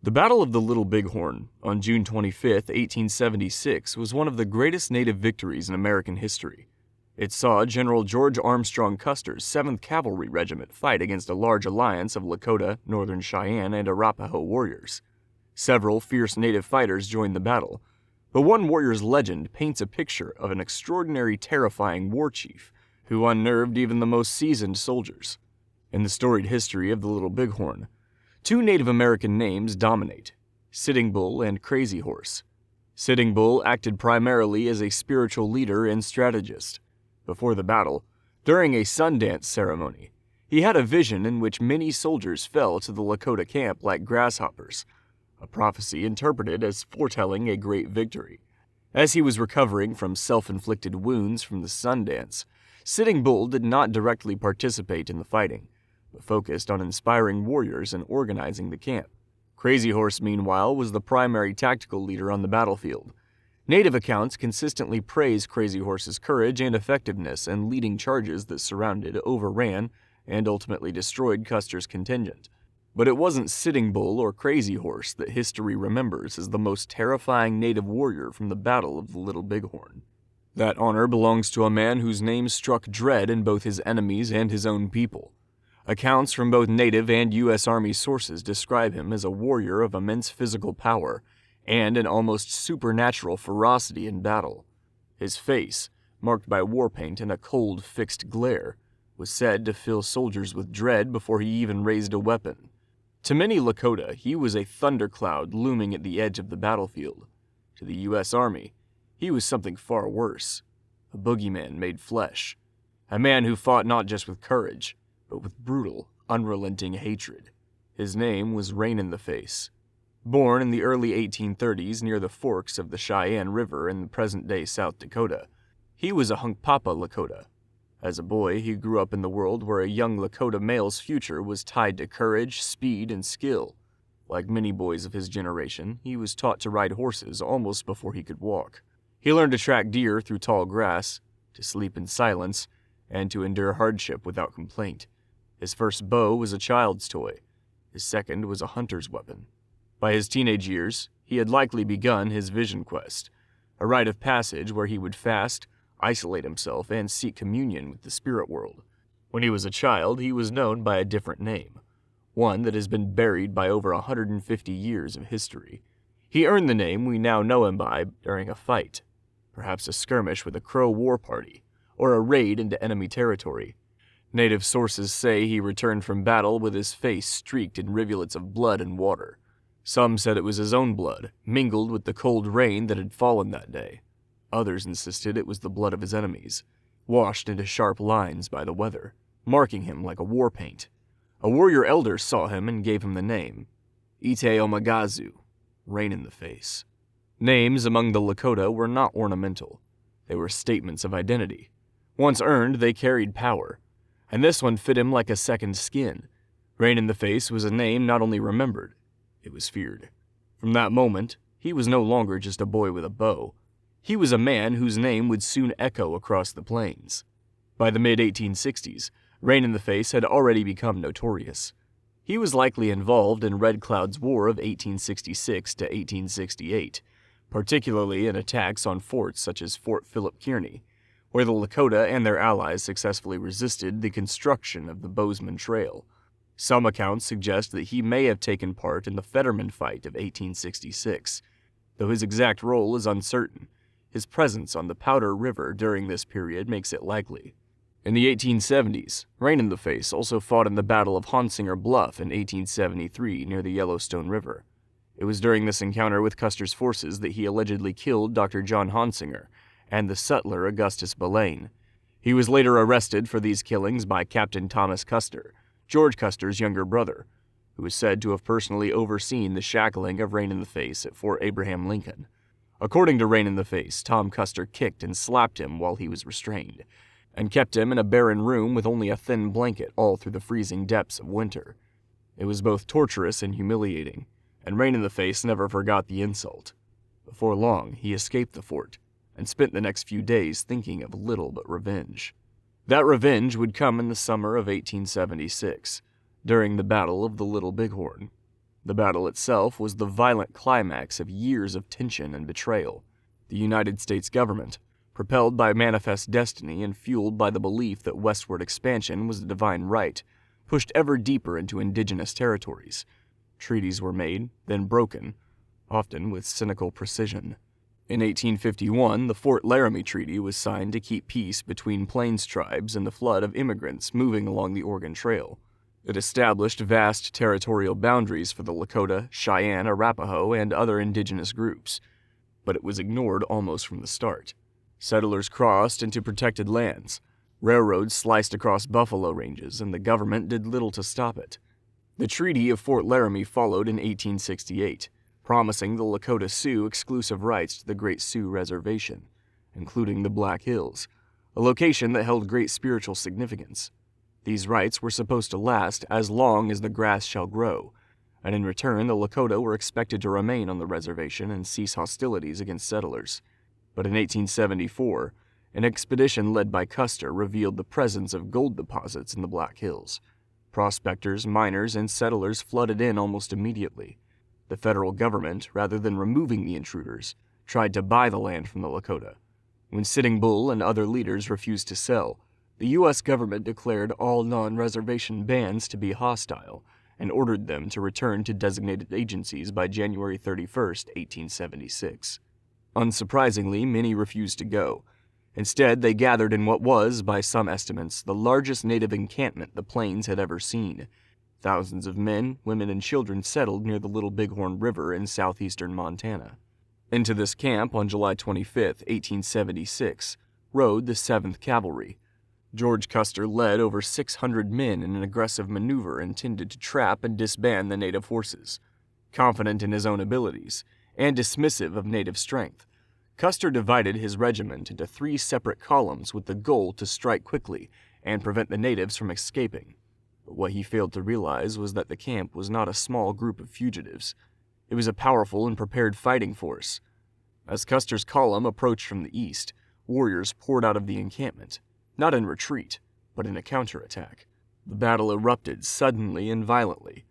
The Battle of the Little Bighorn on June 25, 1876, was one of the greatest native victories in American history. It saw General George Armstrong Custer's 7th Cavalry Regiment fight against a large alliance of Lakota, Northern Cheyenne, and Arapaho warriors. Several fierce native fighters joined the battle, but one warrior's legend paints a picture of an extraordinary, terrifying war chief who unnerved even the most seasoned soldiers. In the storied history of the Little Bighorn, two Native American names dominate: Sitting Bull and Crazy Horse. Sitting Bull acted primarily as a spiritual leader and strategist. Before the battle, during a Sundance ceremony, he had a vision in which many soldiers fell to the Lakota camp like grasshoppers, a prophecy interpreted as foretelling a great victory. As he was recovering from self-inflicted wounds from the Sundance, Sitting Bull did not directly participate in the fighting, but focused on inspiring warriors and organizing the camp. Crazy Horse, meanwhile, was the primary tactical leader on the battlefield. Native accounts consistently praise Crazy Horse's courage and effectiveness in leading charges that surrounded, overran, and ultimately destroyed Custer's contingent. But it wasn't Sitting Bull or Crazy Horse that history remembers as the most terrifying native warrior from the Battle of the Little Bighorn. That honor belongs to a man whose name struck dread in both his enemies and his own people. Accounts from both Native and U.S. Army sources describe him as a warrior of immense physical power and an almost supernatural ferocity in battle. His face, marked by war paint and a cold, fixed glare, was said to fill soldiers with dread before he even raised a weapon. To many Lakota, he was a thundercloud looming at the edge of the battlefield. To the U.S. Army, he was something far worse: a boogeyman made flesh, a man who fought not just with courage, but with brutal, unrelenting hatred. His name was Rain in the Face. Born in the early 1830s near the forks of the Cheyenne River in present-day South Dakota, he was a Hunkpapa Lakota. As a boy, he grew up in the world where a young Lakota male's future was tied to courage, speed, and skill. Like many boys of his generation, he was taught to ride horses almost before he could walk. He learned to track deer through tall grass, to sleep in silence, and to endure hardship without complaint. His first bow was a child's toy. His second was a hunter's weapon. By his teenage years, he had likely begun his vision quest, a rite of passage where he would fast, isolate himself, and seek communion with the spirit world. When he was a child, he was known by a different name, one that has been buried by over 150 years of history. He earned the name we now know him by during a fight, perhaps a skirmish with a Crow war party, or a raid into enemy territory. Native sources say he returned from battle with his face streaked in rivulets of blood and water. Some said it was his own blood, mingled with the cold rain that had fallen that day. Others insisted it was the blood of his enemies, washed into sharp lines by the weather, marking him like a war paint. A warrior elder saw him and gave him the name, Ite Omagazu, Rain in the Face. Names among the Lakota were not ornamental. They were statements of identity. Once earned, they carried power, and this one fit him like a second skin. Rain in the Face was a name not only remembered, it was feared. From that moment, he was no longer just a boy with a bow. He was a man whose name would soon echo across the plains. By the mid-1860s, Rain in the Face had already become notorious. He was likely involved in Red Cloud's War of 1866 to 1868, particularly in attacks on forts such as Fort Philip Kearny, where the Lakota and their allies successfully resisted the construction of the Bozeman Trail. Some accounts suggest that he may have taken part in the Fetterman Fight of 1866, though his exact role is uncertain. His presence on the Powder River during this period makes it likely. In the 1870s, Rain in the Face also fought in the Battle of Honsinger Bluff in 1873 near the Yellowstone River. It was during this encounter with Custer's forces that he allegedly killed Dr. John Honsinger and the sutler Augustus Belaine. He was later arrested for these killings by Captain Thomas Custer, George Custer's younger brother, who is said to have personally overseen the shackling of Rain in the Face at Fort Abraham Lincoln. According to Rain in the Face, Tom Custer kicked and slapped him while he was restrained, and kept him in a barren room with only a thin blanket all through the freezing depths of winter. It was both torturous and humiliating, and Rain in the Face never forgot the insult. Before long, he escaped the fort, and spent the next few days thinking of little but revenge. That revenge would come in the summer of 1876, during the Battle of the Little Bighorn. The battle itself was the violent climax of years of tension and betrayal. The United States government, propelled by manifest destiny and fueled by the belief that westward expansion was a divine right, pushed ever deeper into indigenous territories. Treaties were made, then broken, often with cynical precision. In 1851, the Fort Laramie Treaty was signed to keep peace between Plains tribes and the flood of immigrants moving along the Oregon Trail. It established vast territorial boundaries for the Lakota, Cheyenne, Arapaho, and other indigenous groups. But it was ignored almost from the start. Settlers crossed into protected lands. Railroads sliced across buffalo ranges, and the government did little to stop it. The Treaty of Fort Laramie followed in 1868, promising the Lakota Sioux exclusive rights to the Great Sioux Reservation, including the Black Hills, a location that held great spiritual significance. These rights were supposed to last as long as the grass shall grow, and in return the Lakota were expected to remain on the reservation and cease hostilities against settlers. But in 1874, an expedition led by Custer revealed the presence of gold deposits in the Black Hills. Prospectors, miners, and settlers flooded in almost immediately. The federal government, rather than removing the intruders, tried to buy the land from the Lakota. When Sitting Bull and other leaders refused to sell, the U.S. government declared all non-reservation bands to be hostile and ordered them to return to designated agencies by January 31, 1876. Unsurprisingly, many refused to go. Instead, they gathered in what was, by some estimates, the largest native encampment the Plains had ever seen. Thousands of men, women, and children settled near the Little Bighorn River in southeastern Montana. Into this camp on July 25, 1876, rode the 7th Cavalry. George Custer led over 600 men in an aggressive maneuver intended to trap and disband the native forces. Confident in his own abilities, and dismissive of native strength, Custer divided his regiment into 3 separate columns with the goal to strike quickly and prevent the natives from escaping. But what he failed to realize was that the camp was not a small group of fugitives. It was a powerful and prepared fighting force. As Custer's column approached from the east, warriors poured out of the encampment, not in retreat, but in a counterattack. The battle erupted suddenly and violently.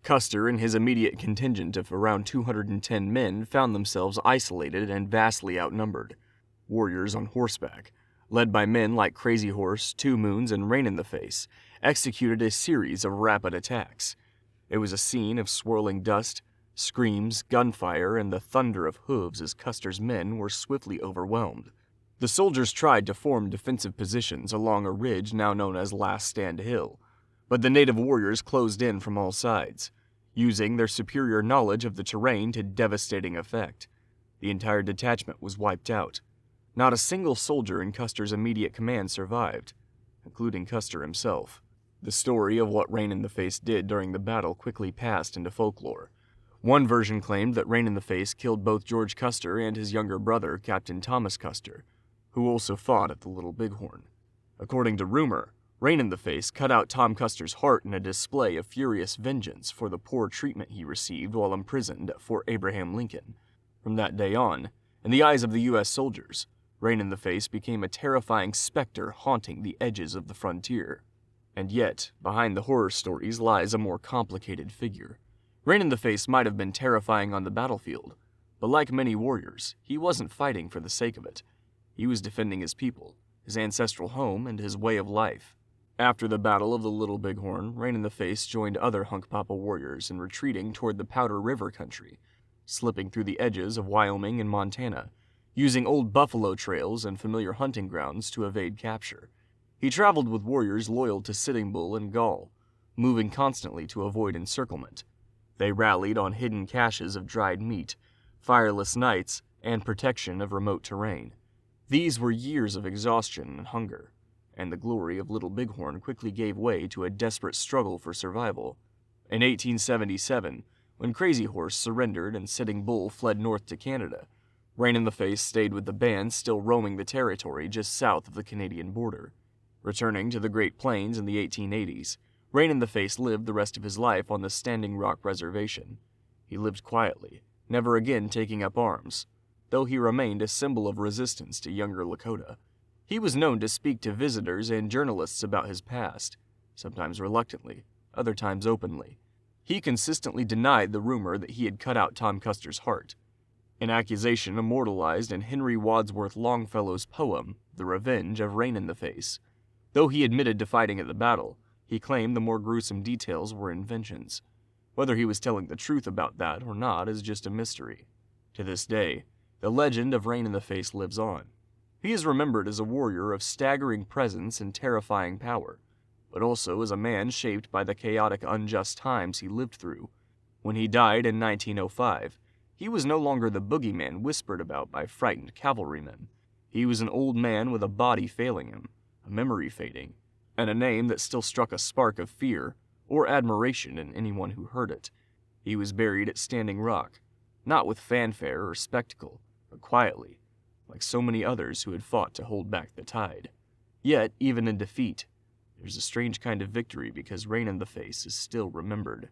Custer and his immediate contingent of around 210 men found themselves isolated and vastly outnumbered. Warriors on horseback, led by men like Crazy Horse, Two Moons, and Rain in the Face, executed a series of rapid attacks. It was a scene of swirling dust, screams, gunfire, and the thunder of hooves as Custer's men were swiftly overwhelmed. The soldiers tried to form defensive positions along a ridge now known as Last Stand Hill, but the native warriors closed in from all sides, using their superior knowledge of the terrain to devastating effect. The entire detachment was wiped out. Not a single soldier in Custer's immediate command survived, including Custer himself. The story of what Rain in the Face did during the battle quickly passed into folklore. One version claimed that Rain in the Face killed both George Custer and his younger brother, Captain Thomas Custer, who also fought at the Little Bighorn. According to rumor, Rain in the Face cut out Tom Custer's heart in a display of furious vengeance for the poor treatment he received while imprisoned at Fort Abraham Lincoln. From that day on, in the eyes of the U.S. soldiers, Rain in the Face became a terrifying specter haunting the edges of the frontier. And yet, behind the horror stories lies a more complicated figure. Rain in the Face might have been terrifying on the battlefield, but like many warriors, he wasn't fighting for the sake of it. He was defending his people, his ancestral home, and his way of life. After the Battle of the Little Bighorn, Rain in the Face joined other Hunkpapa warriors in retreating toward the Powder River country, slipping through the edges of Wyoming and Montana, using old buffalo trails and familiar hunting grounds to evade capture. He traveled with warriors loyal to Sitting Bull and Gall, moving constantly to avoid encirclement. They rallied on hidden caches of dried meat, fireless nights, and protection of remote terrain. These were years of exhaustion and hunger, and the glory of Little Bighorn quickly gave way to a desperate struggle for survival. In 1877, when Crazy Horse surrendered and Sitting Bull fled north to Canada, Rain in the Face stayed with the band still roaming the territory just south of the Canadian border. Returning to the Great Plains in the 1880s, Rain in the Face lived the rest of his life on the Standing Rock Reservation. He lived quietly, never again taking up arms, though he remained a symbol of resistance to younger Lakota. He was known to speak to visitors and journalists about his past, sometimes reluctantly, other times openly. He consistently denied the rumor that he had cut out Tom Custer's heart, an accusation immortalized in Henry Wadsworth Longfellow's poem, The Revenge of Rain-in-the-Face. Though he admitted to fighting at the battle, he claimed the more gruesome details were inventions. Whether he was telling the truth about that or not is just a mystery. To this day, the legend of Rain-in-the-Face lives on. He is remembered as a warrior of staggering presence and terrifying power, but also as a man shaped by the chaotic, unjust times he lived through. When he died in 1905, he was no longer the boogeyman whispered about by frightened cavalrymen. He was an old man with a body failing him, a memory fading, and a name that still struck a spark of fear or admiration in anyone who heard it. He was buried at Standing Rock, not with fanfare or spectacle, but quietly, like so many others who had fought to hold back the tide. Yet, even in defeat, there's a strange kind of victory because Rain-in-the-Face is still remembered.